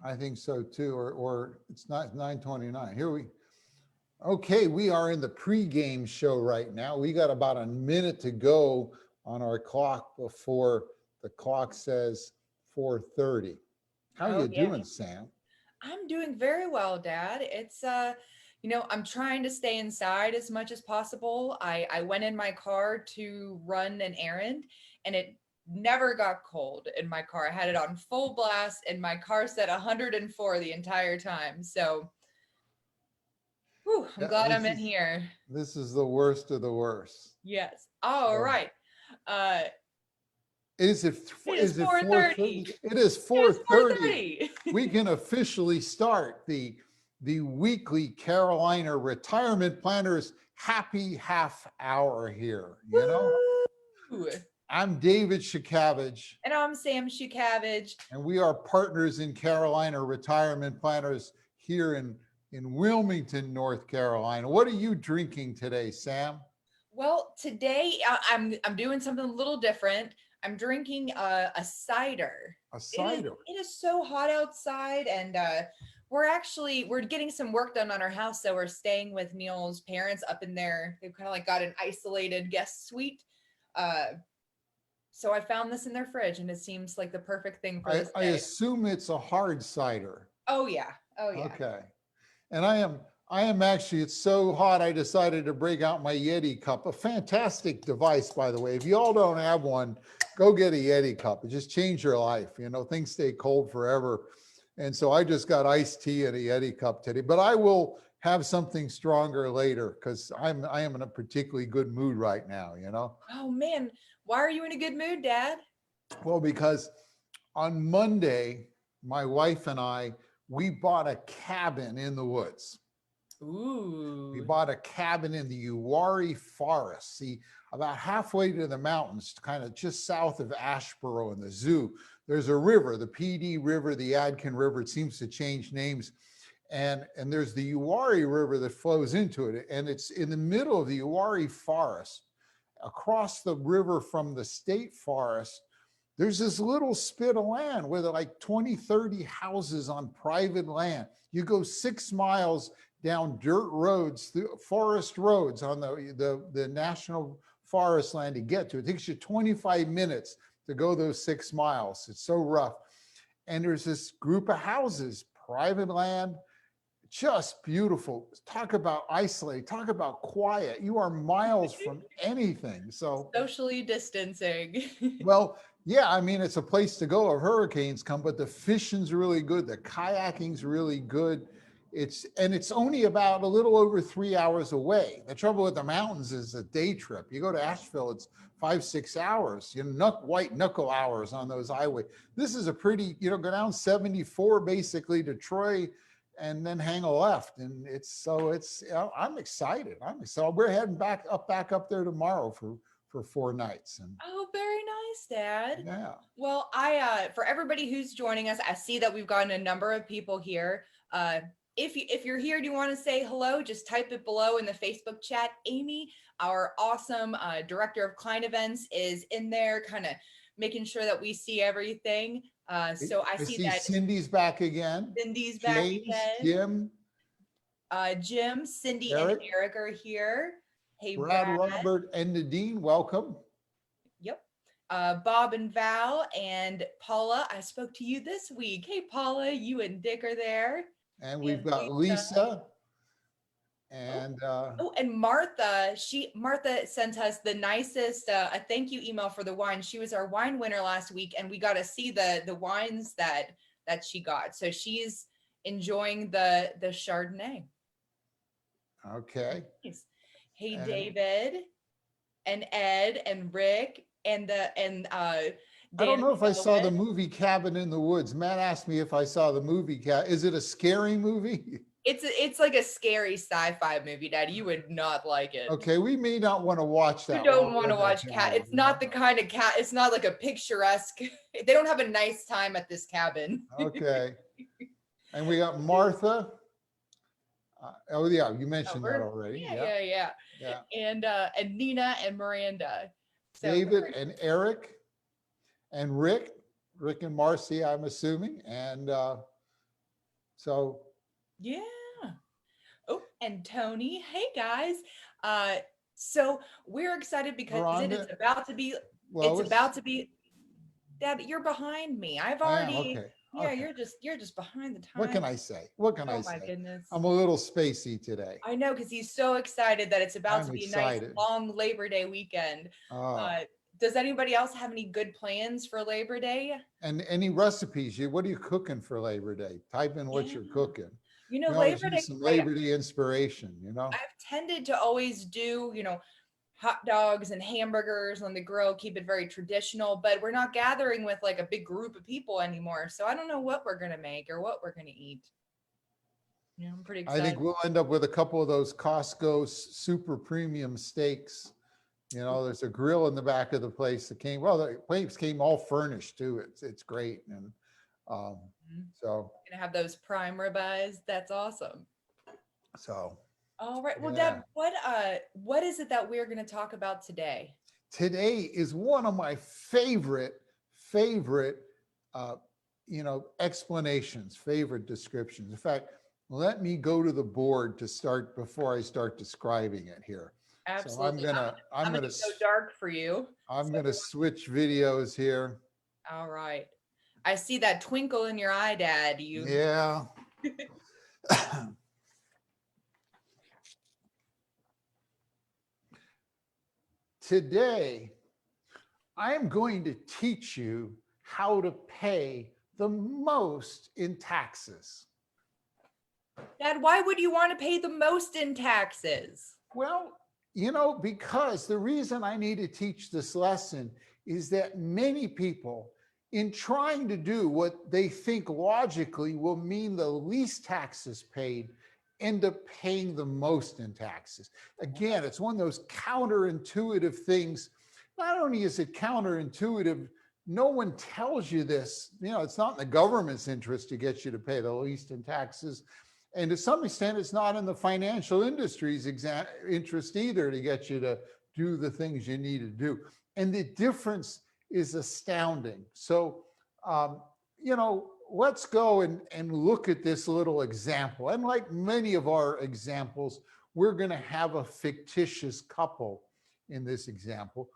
I think so too, or it's not 9:29. Okay, we are in the pregame show right now. We got about a minute to go on our clock before the clock says 4:30. How Oh you yeah. doing, Sam? I'm doing very well, Dad. I'm trying to stay inside as much as possible. I went in my car to run an errand and it never got cold in my car. I had it on full blast and my car said 104 the entire time. So, whew, I'm Yeah, glad I'm in here. this is the worst of the worst. Yes. All So, right. Uh is it it is is it 4:30. 4:30? It is It is 4:30. 4:30. We can officially start the weekly Carolina Retirement Planners happy half hour here. Woo! I'm David Shakavage, And I'm Sam Shukavage. and we are partners in Carolina Retirement Planners here in Wilmington, North Carolina. What are you drinking today, Sam? Well, today I'm doing something a little different. I'm drinking a cider. A It is cider. it is so hot outside, and we're getting some work done on our house, so we're staying with Neil's parents up in there. They've kind of like got an isolated guest suite. Uh, so I found this in their fridge, and it seems like the perfect thing for this I day. assume it's a hard cider. Oh yeah, oh yeah. Okay. And I am actually, it's so hot, I decided to break out my Yeti cup, a fantastic device, by the way. If you all don't have one, go get a Yeti cup. It just changed your life. Things stay cold forever. And so I just got iced tea in a Yeti cup today, but I will have something stronger later because I am in a particularly good mood right now. Oh man, why are you in a good mood, Dad? Well, because on Monday, my wife and we bought a cabin in the woods. We Ooh. bought a cabin in the Uwharrie Forest. See, about halfway to the mountains, kind of just south of Asheboro in the zoo, there's a river, the PD River, the Yadkin River. It seems to change names. And there's the Uwharrie River that flows into it. And it's in the middle of the Uwharrie Forest. Across the river from the state forest, there's this little spit of land where there are like 20, 30 houses on private land. You go 6 miles down dirt roads, through forest roads on the national forest land to get to. It takes you 25 minutes to go those 6 miles. It's so rough. And there's this group of houses, private land, just beautiful. Talk about isolate, talk about quiet. You are miles from anything. So, Socially distancing. well, yeah, I mean, it's a place to go if hurricanes come, but the fishing's really good. The kayaking's really good. It's only about a little over 3 hours away. The trouble with the mountains is a day trip. You go to Asheville, it's 5, 6 hours, white knuckle hours on those highways. This is a pretty, go down 74 basically to Troy and then hang a left. And I'm excited. So we're heading back up there tomorrow for 4 nights. And Oh, very nice, Dad. yeah. Well, I for everybody who's joining us, I see that we've gotten a number of people here. If you're here, do you want to say hello? Just type it below in the Facebook chat. Amy, our awesome director of client events, is in there, kind of making sure that we see everything. So I I see see that Cindy's back again. Cindy's back James, again. Jim, Jim, Cindy, and Eric, Eric are here. Hey, Brad, Brad. Robert, and Nadine, welcome. Yep. Bob and Val and Paula. I spoke to you this week. Hey, Paula, you and Dick are there. And we've And got Lisa. Lisa Oh, and and Martha. Martha sent us the nicest a thank you email for the wine. She was our wine winner last week, and we got to see the wines that she got. So she's enjoying the Chardonnay. okay. Nice. Hey, And David and Ed and Rick and I don't Dan know if I saw the Velvet. movie Cabin in the Woods. Matt asked me if I saw the movie. Is it a scary movie? It's like a scary sci-fi movie, Dad. You would not like it. Okay, we may not want to watch You that while don't we're want to in the watch cat. cabin. It's not the kind of cat. It's not like a picturesque. They don't have a nice time at this cabin. Okay. And we got Martha. Oh yeah, you Oh, mentioned that already. yeah, Yeah, yeah, yeah. yeah. And Nina and Miranda. So David and Eric and Rick and Marcy, I'm assuming, and So Yeah. Oh, and Tony. Hey guys. Uh, so we're excited because Rhonda, it's Lois, about to be, Dad, you're behind me. I've I am. already, Okay. yeah, Okay. you're just behind the What can time. I say? What can I Oh my say? goodness. I'm a little spacey today. I know, because he's so excited that it's about I'm to be a nice excited. long Labor Day weekend. Oh, Uh, does anybody else have any good plans for Labor Day? and any recipes? What are you cooking for Labor Day? Type in what Yeah. you're cooking. We always Labor use Day, some right? Labor Day inspiration, you know? I've tended to always do, hot dogs and hamburgers on the grill, keep it very traditional, but we're not gathering with like a big group of people anymore. So I don't know what we're going to make or what we're going to eat. I'm pretty I think excited. we'll end up with a couple of those Costco super premium steaks. You know, there's a grill in the back of the place that came, well, the place came all furnished too. It's great. And um, Mhm. so, Gonna have those prime ribeyes. That's awesome. so All right. Well, yeah. Dad, what is it that we're going to talk about today? Today is one of my favorite, uh, explanations, favorite descriptions. In fact, let me go to the board to start before I start describing it here. So Absolutely. I'm gonna go dark for you. I'm So gonna switch videos here. all right. I see that twinkle in your eye, Dad. You Yeah. Today, I am going to teach you how to pay the most in taxes. Dad, why would you want to pay the most in taxes? Well, because the reason I need to teach this lesson is that many people, in trying to do what they think logically will mean the least taxes paid, end up paying the most in taxes. Again, it's one of those counterintuitive things. Not only is it counterintuitive, no one tells you this. It's not in the government's interest to get you to pay the least in taxes. And to some extent, it's not in the financial industry's interest either to get you to do the things you need to do. And the difference is astounding. So, let's go and look at this little example. And like many of our examples, we're going to have a fictitious couple in this example.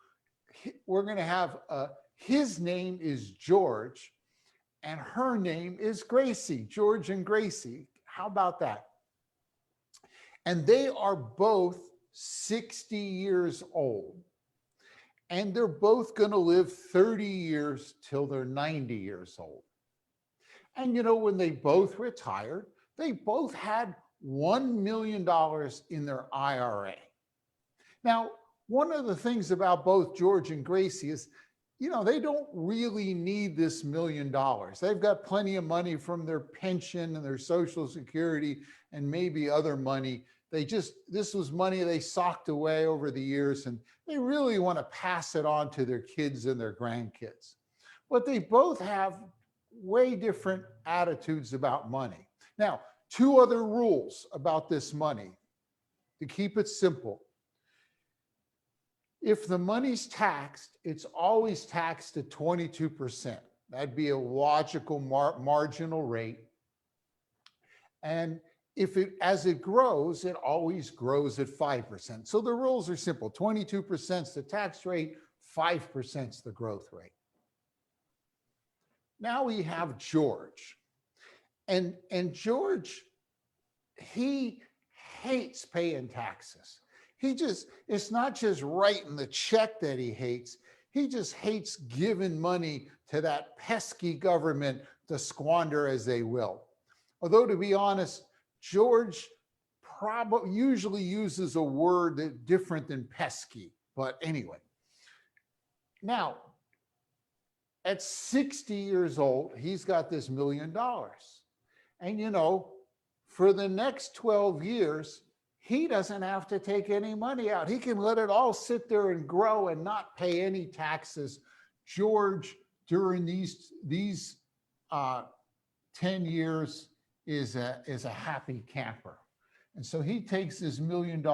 We're going to have his name is George and her name is Gracie, George and Gracie. How about that? And they are both 60 years old. And they're both going to live 30 years till they're 90 years old. And when they both retired, they both had $1 million in their IRA. Now, one of the things about both George and Gracie is, they don't really need this $1 million. They've got plenty of money from their pension and their Social Security and maybe other money. This was money they socked away over the years, and they really want to pass it on to their kids and their grandkids. But they both have way different attitudes about money. Now, two other rules about this money to keep it simple. If the money's taxed, it's always taxed at 22%. That'd be a logical marginal rate. And as it grows, it always grows at 5%. So the rules are simple. 22% is the tax rate, 5% is the growth rate. Now we have George. And George, he hates paying taxes. It's not just writing the check that he hates. He just hates giving money to that pesky government to squander as they will. Although, to be honest, George probably usually uses a word that different than pesky. But anyway, now at 60 years old, he's got this $1 million. And for the next 12 years, he doesn't have to take any money out. He can let it all sit there and grow and not pay any taxes. George, during these 10 years, is a happy camper. And so he takes his $1 million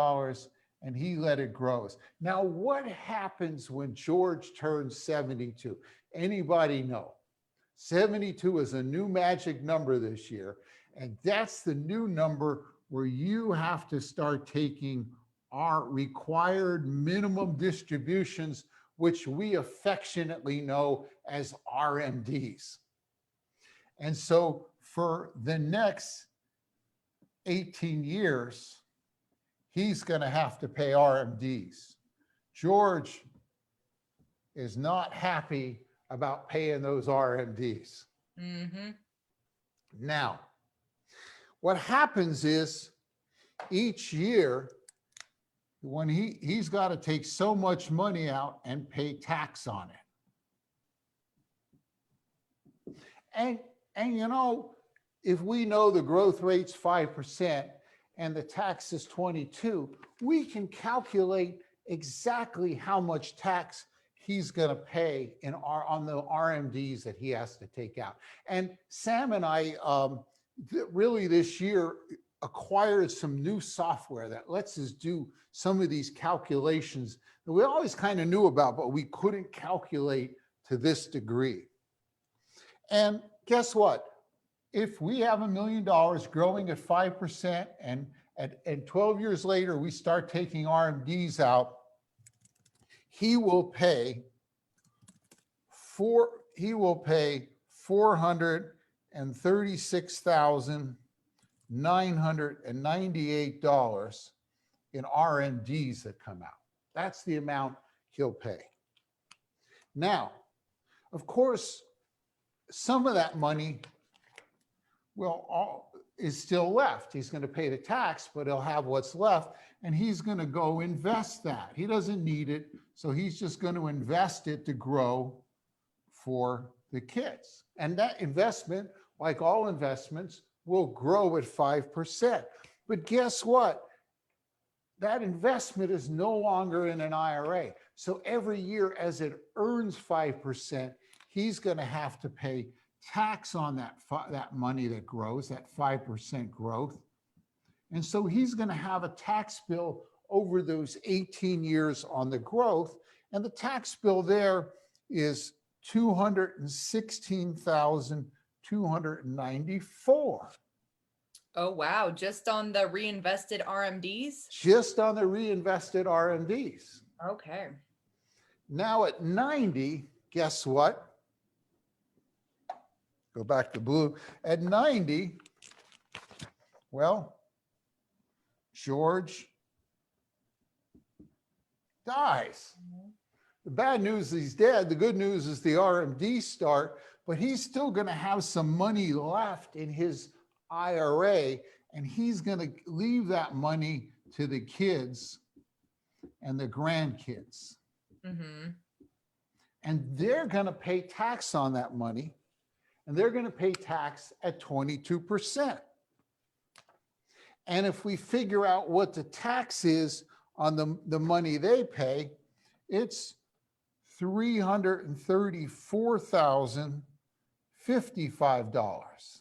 and he let it grow. Now, what happens when George turns 72? Anybody know? 72 is a new magic number this year. And that's the new number where you have to start taking our required minimum distributions, which we affectionately know as RMDs. And so for the next 18 years, he's going to have to pay RMDs. George is not happy about paying those RMDs. Mm-hmm. Now, what happens is each year, when he's got to take so much money out and pay tax on it. And you know, if we know the growth rate's 5% and the tax is 22, we can calculate exactly how much tax he's going to pay on the RMDs that he has to take out. And Sam and I really this year acquired some new software that lets us do some of these calculations that we always kind of knew about, but we couldn't calculate to this degree. And guess what? If we have $1 million growing at 5% and 12 years later, we start taking RMDs out, he will pay $436,998 in RMDs that come out. That's the amount he'll pay. Now, of course, some of that money is still left. He's going to pay the tax, but he'll have what's left, and he's going to go invest that. He doesn't need it, so he's just going to invest it to grow for the kids. And that investment, like all investments, will grow at 5%. But guess what? That investment is no longer in an IRA. So every year as it earns 5%, he's going to have to pay tax on that money that grows, that 5% growth. And so he's going to have a tax bill over those 18 years on the growth. And the tax bill there is $216,294. Oh, wow. Just on the reinvested RMDs? Just on the reinvested RMDs. Okay. Now at 90, guess what? Go back to blue. At 90, well, George dies. The bad news is he's dead. The good news is the RMD start, but he's still going to have some money left in his IRA, and he's going to leave that money to the kids and the grandkids. Mm-hmm. And they're going to pay tax on that money, and they're going to pay tax at 22%. And if we figure out what the tax is on the money they pay, it's $334,055.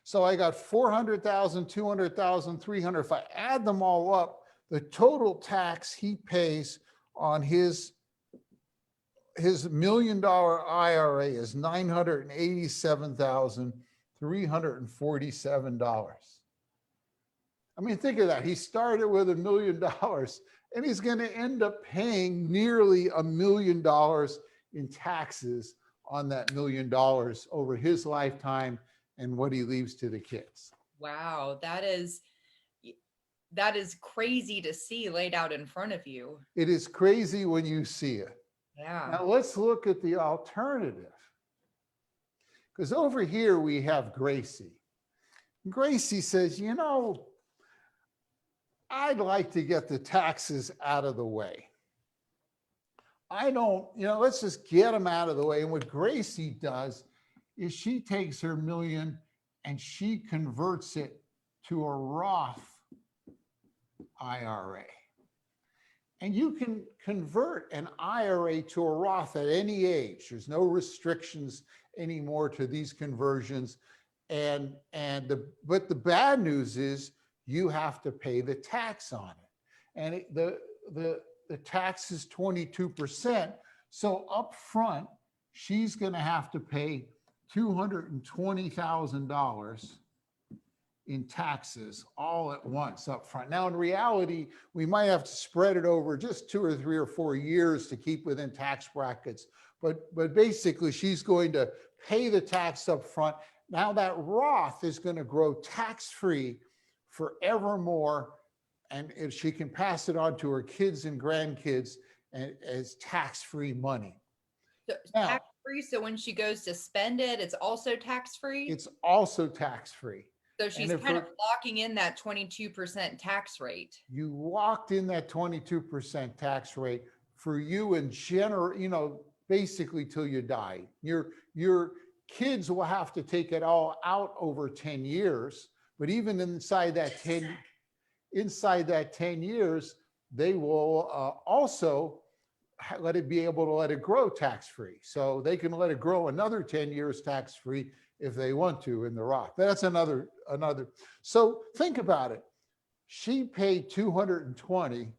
So I got 400,000, 200,000, 300. If I add them all up, the total tax he pays on his $1 million IRA is $987,347. I mean, think of that. He started with $1 million, and he's going to end up paying nearly $1 million in taxes on that $1 million over his lifetime and what he leaves to the kids. Wow, that is crazy to see laid out in front of you. It is crazy when you see it. Yeah. Now let's look at the alternative. Because over here we have Gracie. Gracie says, you know, I'd like to get the taxes out of the way. Let's just get them out of the way. And what Gracie does is she takes her $1 million and she converts it to a Roth IRA. And you can convert an IRA to a Roth at any age. There's no restrictions anymore to these conversions. But the bad news is you have to pay the tax on it. And the tax is 22%. So up front, she's going to have to pay $220,000 in taxes all at once up front. Now, in reality, we might have to spread it over just 2 or 3 or 4 years to keep within tax brackets. But basically, she's going to pay the tax up front. Now that Roth is going to grow tax-free forevermore, and if she can pass it on to her kids and grandkids as tax-free money. So Now, tax-free, so when she goes to spend it, it's also tax-free? it's also tax-free. So she's kind of locking in that 22% tax rate. You locked in that 22% tax rate for you in general, you know, basically till you die. Your kids will have to take it all out over 10 years, but even inside that 10 years, they will also let it be able to let it grow tax-free. So they can let it grow another 10 years tax-free if they want to in the Roth. That's another. So think about it. She paid 220.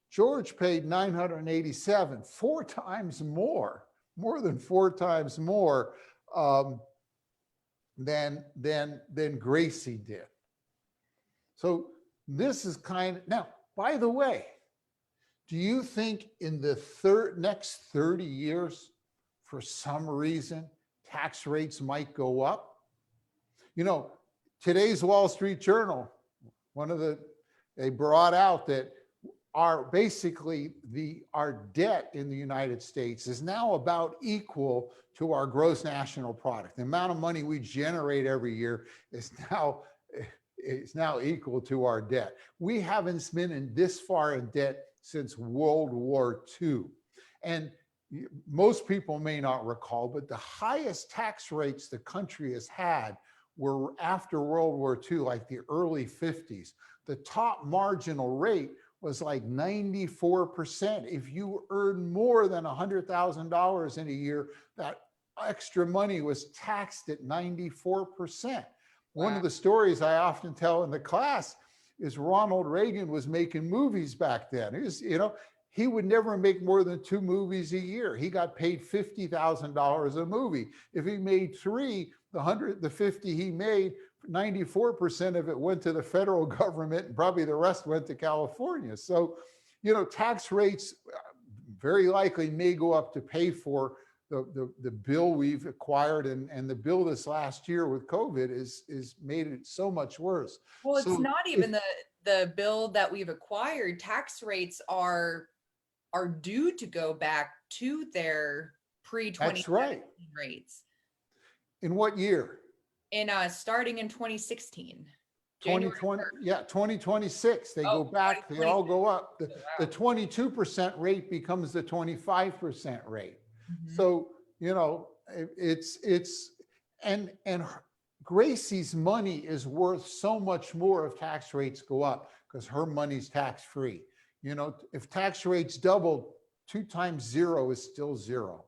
George paid 987, 4 times more than 4 times more than Gracie did. So this is now, by the way, do you think in the next 30 years, for some reason, tax rates might go up? You know, today's Wall Street Journal, they brought out that our debt in the United States is now about equal to our gross national product. The amount of money we generate every year is now equal to our debt. We haven't been in this far in debt since World War II. And most people may not recall, but the highest tax rates the country has had were after World War II, like the early 50s. The top marginal rate was like 94%. If you earn more than $100,000 in a year, that extra money was taxed at 94%. One of the stories I often tell in the class is Ronald Reagan was making movies back then. He would never make more than 2 movies a year. He got paid $50,000 a movie. If he made 3, the 50 he made, 94% of it went to the federal government, and probably the rest went to California. So, tax rates very likely may go up to pay for the bill we've acquired, and the bill this last year with COVID is made it so much worse. Well, it's not even the bill that we've acquired. Tax rates are due to go back to their pre-2017 rates. In what year? Starting in 2016. 2020, yeah, 2026. They go back, they all go up. The 22% rate becomes the 25% rate. Mm-hmm. So, and Gracie's money is worth so much more if tax rates go up, because her money's tax-free. If tax rates double, 2 times 0 is still 0.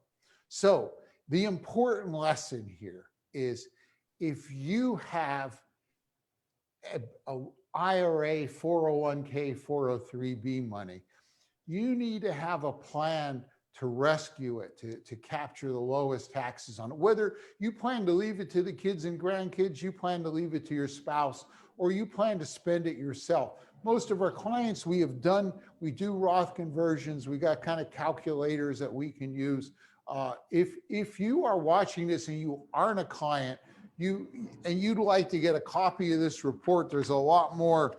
So the important lesson here is, if you have a IRA, 401k, 403b money, you need to have a plan to rescue it, to capture the lowest taxes on it. Whether you plan to leave it to the kids and grandkids, you plan to leave it to your spouse, or you plan to spend it yourself. Most of our clients we do Roth conversions. We got kind of calculators that we can use. If you are watching this and you aren't a client, you'd like to get a copy of this report, there's a lot more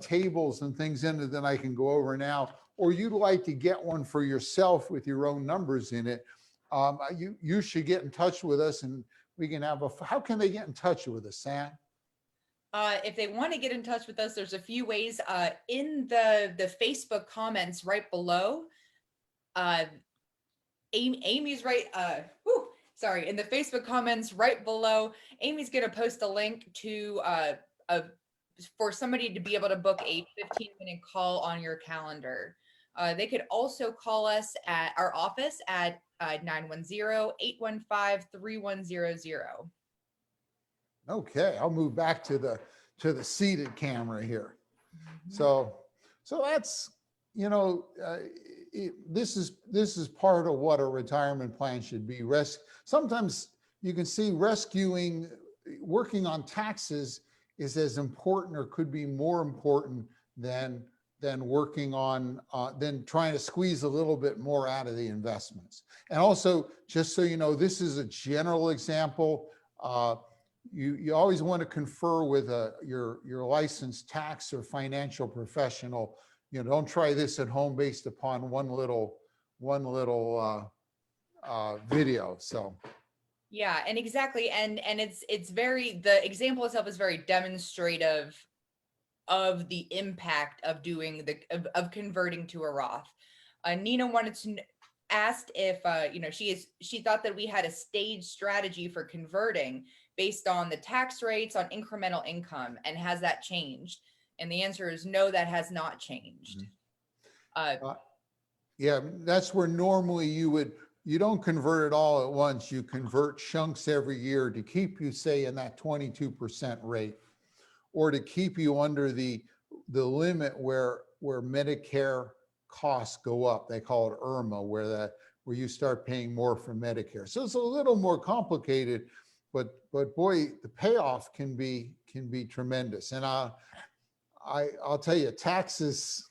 tables and things in it than I can go over now, or you'd like to get one for yourself with your own numbers in it, you should get in touch with us, and we can how can they get in touch with us, Sam? If they want to get in touch with us, there's a few ways. In the Facebook comments right below, Amy's right, in the Facebook comments right below, Amy's going to post a link to for somebody to be able to book a 15-minute call on your calendar. They could also call us at our office at 910-815-3100. Okay, I'll move back to the seated camera here. Mm-hmm. So that's, this is part of what a retirement plan should be. Sometimes you can see working on taxes is as important or could be more important than working on than trying to squeeze a little bit more out of the investments. And also, just so you know, this is a general example. You always want to confer with your licensed tax or financial professional. Don't try this at home based upon one little video. So Yeah, and exactly. And it's very, the example itself is very demonstrative of the impact of doing of converting to a Roth. Nina wanted to asked if she thought that we had a staged strategy for converting based on the tax rates on incremental income, and has that changed? And the answer is no, that has not changed. Yeah, that's where normally you don't convert it all at once. You convert chunks every year to keep you, say, in that 22% rate, or to keep you under the limit where Medicare costs go up. They call it IRMA, where you start paying more for Medicare. So it's a little more complicated, but boy, the payoff can be tremendous. And I'll tell you, taxes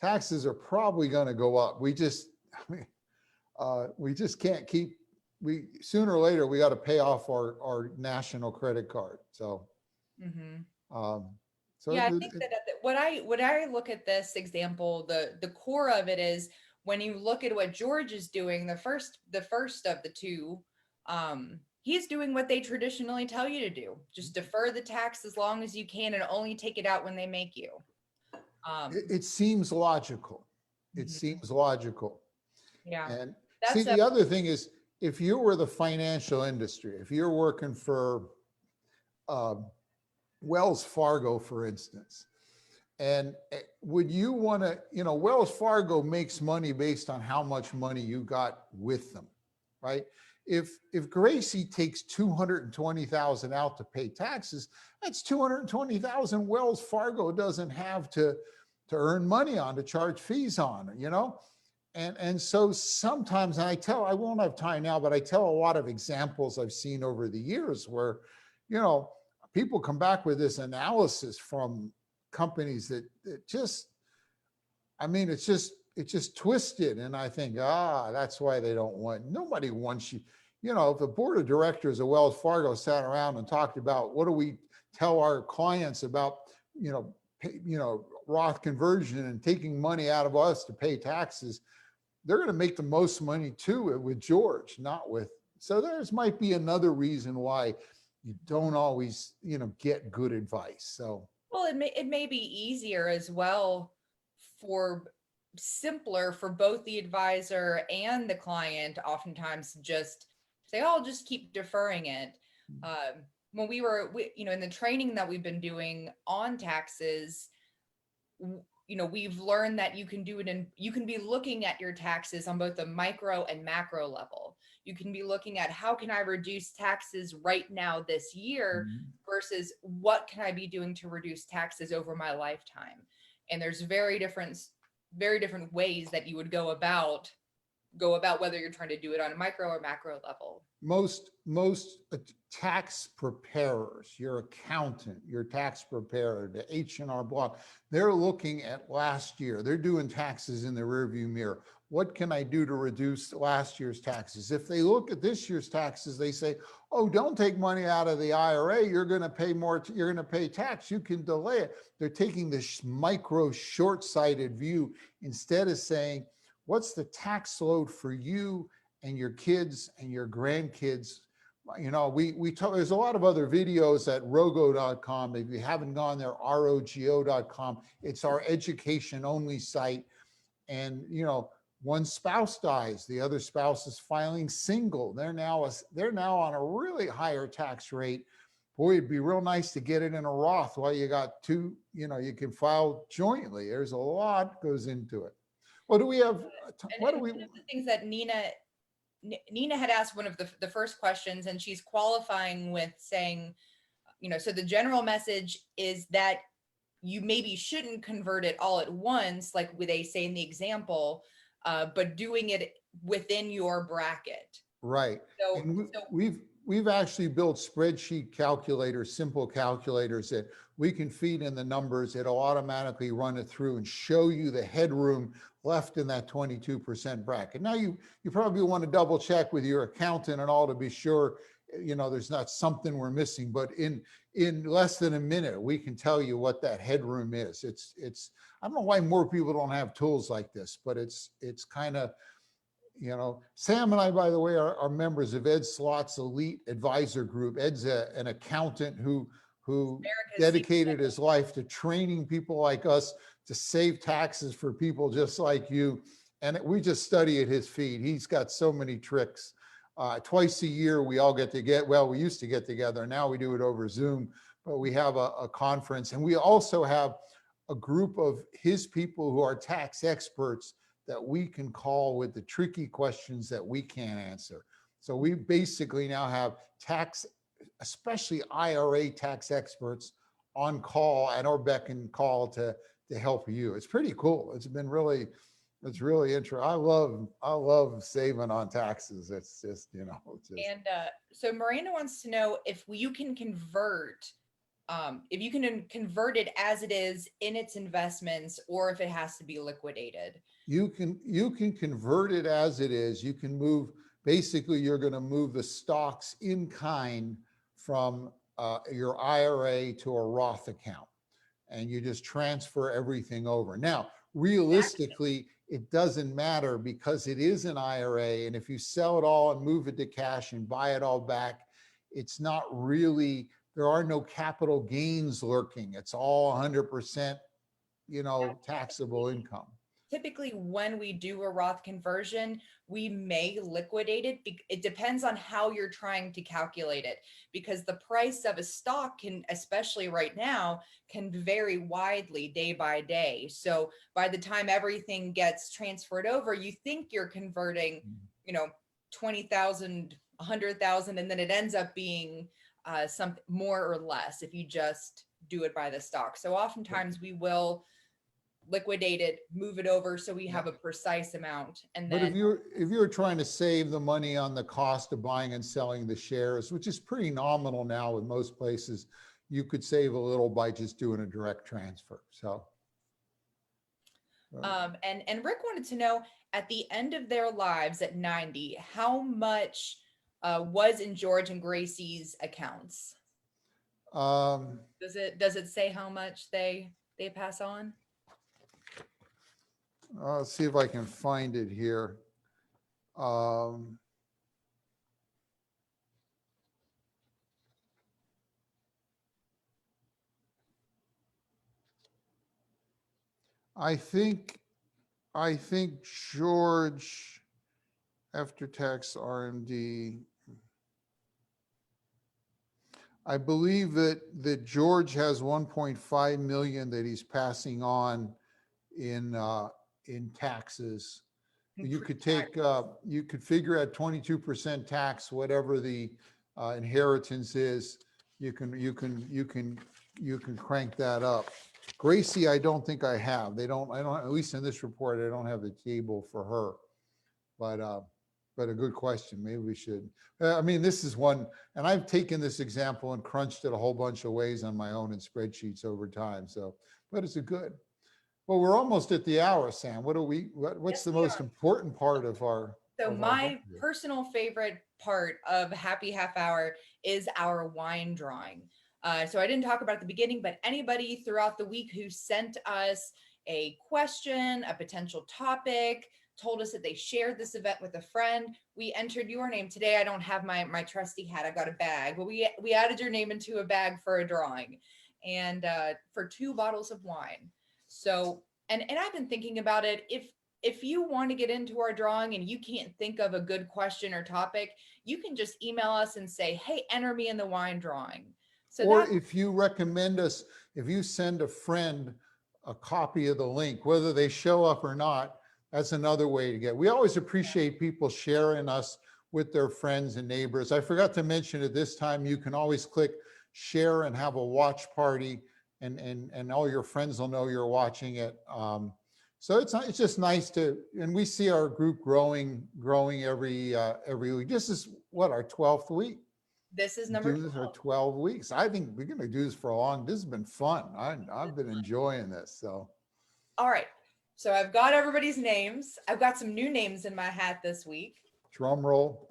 are probably going to go up. We just can't keep. Sooner or later we got to pay off our national credit card. So. Yeah, I think that when I look at this example, the core of it is, when you look at what George is doing, the first of the two, he's doing what they traditionally tell you to do: just defer the tax as long as you can and only take it out when they make you. It seems logical. It seems logical. Yeah. And see, the other thing is, if you were the financial industry, if you're working for Wells Fargo, for instance, and would you want to, Wells Fargo makes money based on how much money you got with them, right? If Gracie takes 220,000 out to pay taxes, that's 220,000 Wells Fargo doesn't have to earn money on, to charge fees on, And so sometimes, and I won't have time now, but I tell a lot of examples I've seen over the years where, people come back with this analysis from companies that just, it's just twisted. And I think, that's why they don't want, nobody wants you. If the board of directors of Wells Fargo sat around and talked about, what do we tell our clients about, Roth conversion and taking money out of us to pay taxes, they're going to make the most money too with George, not with. So there's might be another reason why you don't always, get good advice. So, well, it may be easier as well, simpler for both the advisor and the client, oftentimes, just say, oh, I'll just keep deferring it. When in the training that we've been doing on taxes, we've learned that you can do it, and you can be looking at your taxes on both the micro and macro level. You can be looking at, how can I reduce taxes right now this year versus what can I be doing to reduce taxes over my lifetime? And there's very different ways that you would go about whether you're trying to do it on a micro or macro level. Most tax preparers, your accountant, your tax preparer, the H&R Block, they're looking at last year. They're doing taxes in the rearview mirror. What can I do to reduce last year's taxes? If they look at this year's taxes, they say, oh, don't take money out of the IRA. You're going to pay more. You're going to pay tax. You can delay it. They're taking this micro short-sighted view instead of saying, what's the tax load for you and your kids and your grandkids? There's a lot of other videos at rogo.com. If you haven't gone there, rogo.com. It's our education only site. And, one spouse dies, the other spouse is filing single. They're now on a really higher tax rate. Boy, it'd be real nice to get it in a Roth while you got two, you can file jointly. There's a lot goes into it. What do we have? One of the things that Nina had asked, one of the first questions, and she's qualifying with saying, so the general message is that you maybe shouldn't convert it all at once, like they say in the example, but doing it within your bracket. Right. So, And so we've actually built spreadsheet calculators, simple calculators that we can feed in the numbers. It'll automatically run it through and show you the headroom left in that 22% bracket. Now you probably want to double check with your accountant and all to be sure, there's not something we're missing, but in less than a minute, we can tell you what that headroom is. I don't know why more people don't have tools like this, but it's kind of, Sam and I, by the way, are members of Ed Slott's Elite Advisor Group. Ed's an accountant who America's dedicated his life to training people like us to save taxes for people just like you. And we just study at his feet. He's got so many tricks. Twice a year, we all we used to get together. Now we do it over Zoom, but we have a conference. And we also have a group of his people who are tax experts that we can call with the tricky questions that we can't answer. So we basically now have tax, especially IRA tax experts on call at our beck and call to help you. It's pretty cool. It's really interesting. I love saving on taxes. It's just, it's just. And so Miranda wants to know if you can convert it as it is in its investments, or if it has to be liquidated. You can convert it as it is. You can move, basically you're going to move the stocks in kind from your IRA to a Roth account, and you just transfer everything over. Now, realistically, it doesn't matter because it is an IRA, and if you sell it all and move it to cash and buy it all back, it's not really, there are no capital gains lurking. It's all 100%, taxable income. Typically, when we do a Roth conversion, we may liquidate it. It depends on how you're trying to calculate it, because the price of a stock can, especially right now, can vary widely day by day. So by the time everything gets transferred over, you think you're converting, 20,000, 100,000, and then it ends up being something more or less if you just do it by the stock. So oftentimes we will liquidate it, move it over so we have a precise amount. And But then if you're trying to save the money on the cost of buying and selling the shares, which is pretty nominal now with most places, you could save a little by just doing a direct transfer. So and Rick wanted to know, at the end of their lives at 90, how much was in George and Gracie's accounts? Does it say how much they pass on? let's see if I can find it here. I think George, after tax RMD, I believe that George has 1.5 million that he's passing on in taxes. You could take, you could figure at 22% tax, whatever the inheritance is, you can crank that up. Gracie, I don't think I have. I don't, at least in this report, I don't have the table for her, but a good question. Maybe we should. I mean, this is one, and I've taken this example and crunched it a whole bunch of ways on my own in spreadsheets over time. So, but it's a good. Well, we're almost at the hour, Sam. What's the most important part of our? So my personal favorite part of Happy Half Hour is our wine drawing. So I didn't talk about it at the beginning, but anybody throughout the week who sent us a question, a potential topic, told us that they shared this event with a friend, we entered your name. Today I don't have my trusty hat, I got a bag, but we added your name into a bag for a drawing, and for 2 bottles of wine. So, and I've been thinking about it. If you want to get into our drawing and you can't think of a good question or topic, you can just email us and say, hey, enter me in the wine drawing. So or if you recommend us, if you send a friend a copy of the link, whether they show up or not, that's another way to get. We always appreciate people sharing us with their friends and neighbors. I forgot to mention at this time, you can always click share and have a watch party, and all your friends will know you're watching it. So it's just nice to, and we see our group growing every week. This is what, our 12th week? This is number Doing this 12. for 12 weeks. I think we're going to do this for a long. This has been fun. I've been enjoying this. So All right. So I've got everybody's names. I've got some new names in my hat this week. drum roll.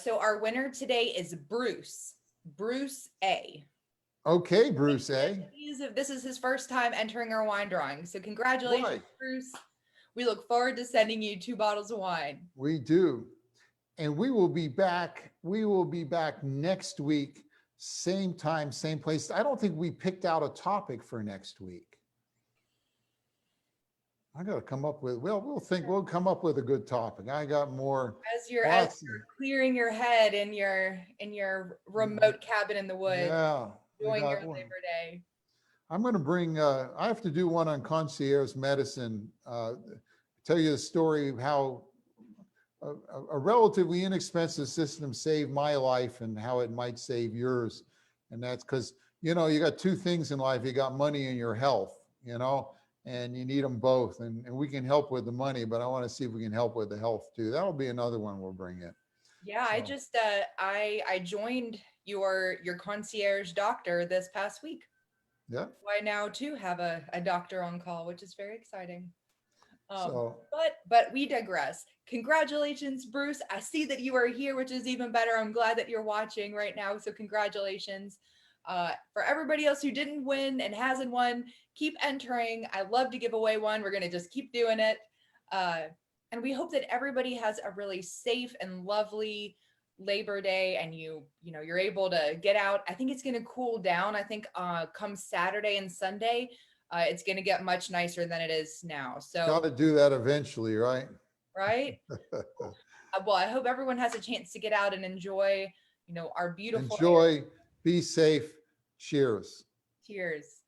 So our winner today is Bruce. Bruce A. Okay, Bruce A. This is his first time entering our wine drawing. So congratulations, Right. Bruce. We look forward to sending you 2 bottles of wine. We do. And we will be back. We will be back next week, same time, same place. I don't think we picked out a topic for next week. I got to come up with, well, we'll come up with a good topic. I got more. As you're clearing your head in your remote cabin in the woods, Yeah. enjoying your Labor Day. I'm going to bring, I have to do one on concierge medicine. Tell you the story of how a relatively inexpensive system saved my life and how it might save yours. And that's because, you got 2 things in life. You got money and your health, and you need them both. And we can help with the money, but I want to see if we can help with the health too. That'll be another one we'll bring in. Yeah, so. I just, I joined your concierge doctor this past week. Yeah. So I now too have a doctor on call, which is very exciting. But we digress. Congratulations, Bruce. I see that you are here, which is even better. I'm glad that you're watching right now. So congratulations. For everybody else who didn't win and hasn't won, keep entering. I love to give away one. We're going to just keep doing it. And we hope that everybody has a really safe and lovely Labor Day, and you're able to get out. I think it's going to cool down. I think come Saturday and Sunday, it's going to get much nicer than it is now. So got to do that eventually, right? Right. Well, I hope everyone has a chance to get out and enjoy, our beautiful. Enjoy. Be safe. Cheers. Cheers.